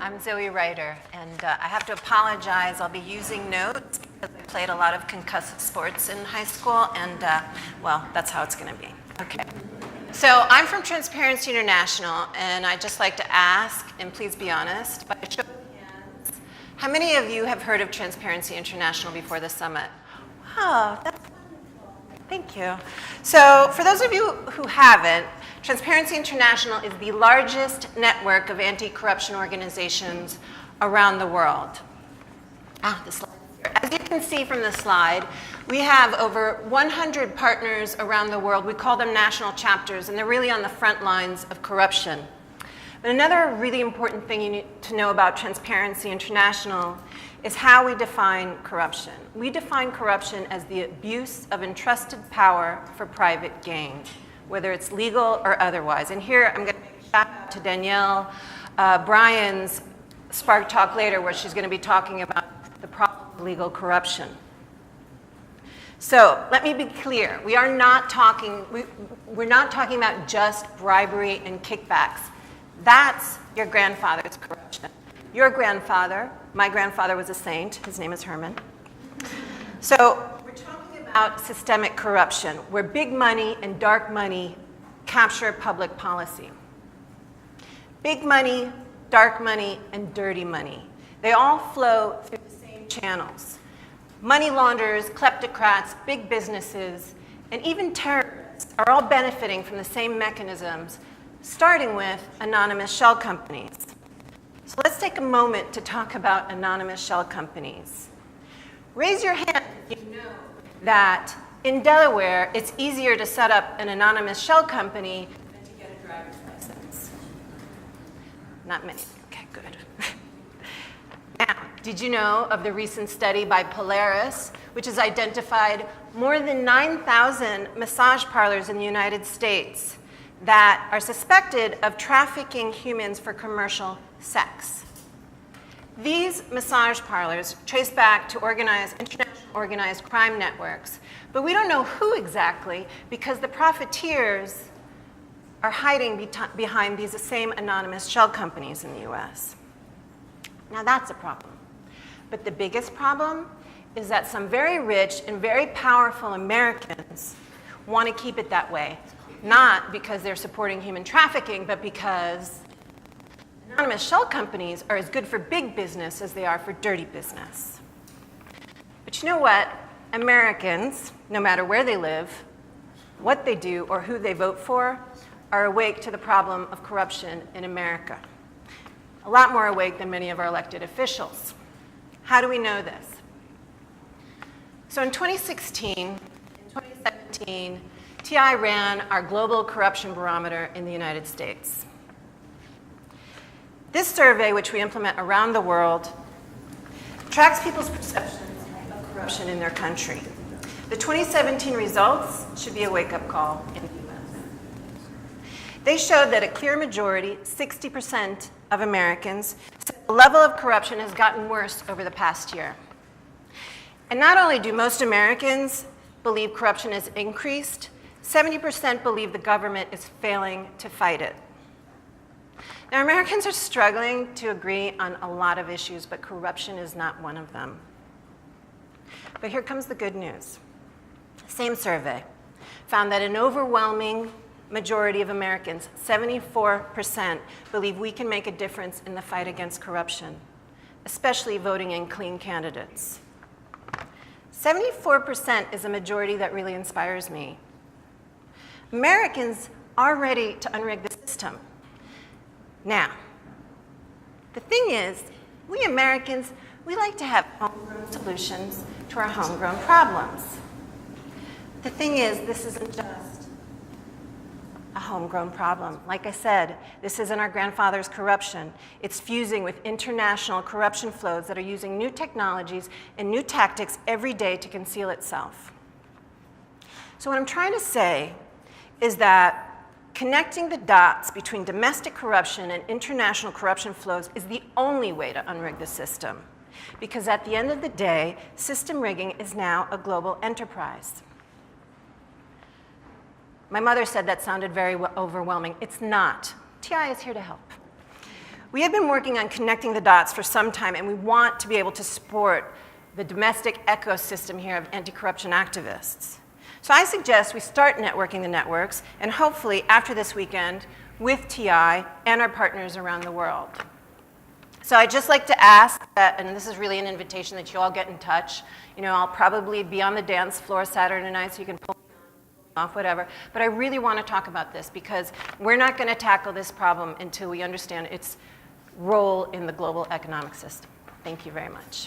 I'm Zoe Reiter, and I have to apologize. I'll be using notes because I played a lot of concussive sports in high school, and well, that's how it's going to be. Okay. So I'm from Transparency International, and I'd just like to ask, and please be honest, by a show of hands, how many of you have heard of Transparency International before the summit? Wow, that's wonderful. Thank you. So for those of you who haven't, Transparency International is the largest network of anti-corruption organizations around the world. The slide here. As you can see from the slide, we have over 100 partners around the world. We call them national chapters, and they're really on the front lines of corruption. But another really important thing you need to know about Transparency International is how we define corruption. We define corruption as the abuse of entrusted power for private gain, whether it's legal or otherwise. And here I'm going to make a shout out to Danielle Bryan's Spark Talk later, where she's going to be talking about the problem of legal corruption. So let me be clear. We're not talking about just bribery and kickbacks. That's your grandfather's corruption. Your grandfather, my grandfather was a saint. His name is Herman. So we're talking about systemic corruption, where big money and dark money capture public policy. Big money, dark money, and dirty money. They all flow through the same channels. Money launderers, kleptocrats, big businesses, and even terrorists are all benefiting from the same mechanisms, starting with anonymous shell companies. So let's take a moment to talk about anonymous shell companies. Raise your hand if you know that in Delaware, it's easier to set up an anonymous shell company than to get a driver's license. Not many. Okay, good. Now, did you know of the recent study by Polaris, which has identified more than 9,000 massage parlors in the United States that are suspected of trafficking humans for commercial sex? These massage parlors trace back to international organized crime networks, but we don't know who exactly because the profiteers are hiding behind these same anonymous shell companies in the US. Now that's a problem. But the biggest problem is that some very rich and very powerful Americans want to keep it that way, not because they're supporting human trafficking, but because anonymous shell companies are as good for big business as they are for dirty business. But you know what? Americans, no matter where they live, what they do, or who they vote for, are awake to the problem of corruption in America. A lot more awake than many of our elected officials. How do we know this? So in 2016 and 2017, TI ran our global corruption barometer in the United States. This survey, which we implement around the world, tracks people's perceptions of corruption in their country. The 2017 results should be a wake-up call in the US. They showed that a clear majority, 60% of Americans, said the level of corruption has gotten worse over the past year. And not only do most Americans believe corruption has increased, 70% believe the government is failing to fight it. Now, Americans are struggling to agree on a lot of issues, but corruption is not one of them. But here comes the good news. Same survey found that an overwhelming majority of Americans, 74%, believe we can make a difference in the fight against corruption, especially voting in clean candidates. 74% is a majority that really inspires me. Americans are ready to unrig the system. Now, the thing is, we Americans, we like to have homegrown solutions to our homegrown problems. The thing is, this isn't just a homegrown problem. Like I said, this isn't our grandfather's corruption. It's fusing with international corruption flows that are using new technologies and new tactics every day to conceal itself. So what I'm trying to say is that connecting the dots between domestic corruption and international corruption flows is the only way to unrig the system. Because at the end of the day, system rigging is now a global enterprise. My mother said that sounded very overwhelming. It's not. TI is here to help. We have been working on connecting the dots for some time, and we want to be able to support the domestic ecosystem here of anti-corruption activists. So I suggest we start networking the networks, and hopefully after this weekend, with TI and our partners around the world. So I'd just like to ask that, and this is really an invitation that you all get in touch. You know, I'll probably be on the dance floor Saturday night, so you can pull me off, whatever. But I really want to talk about this because we're not going to tackle this problem until we understand its role in the global economic system. Thank you very much.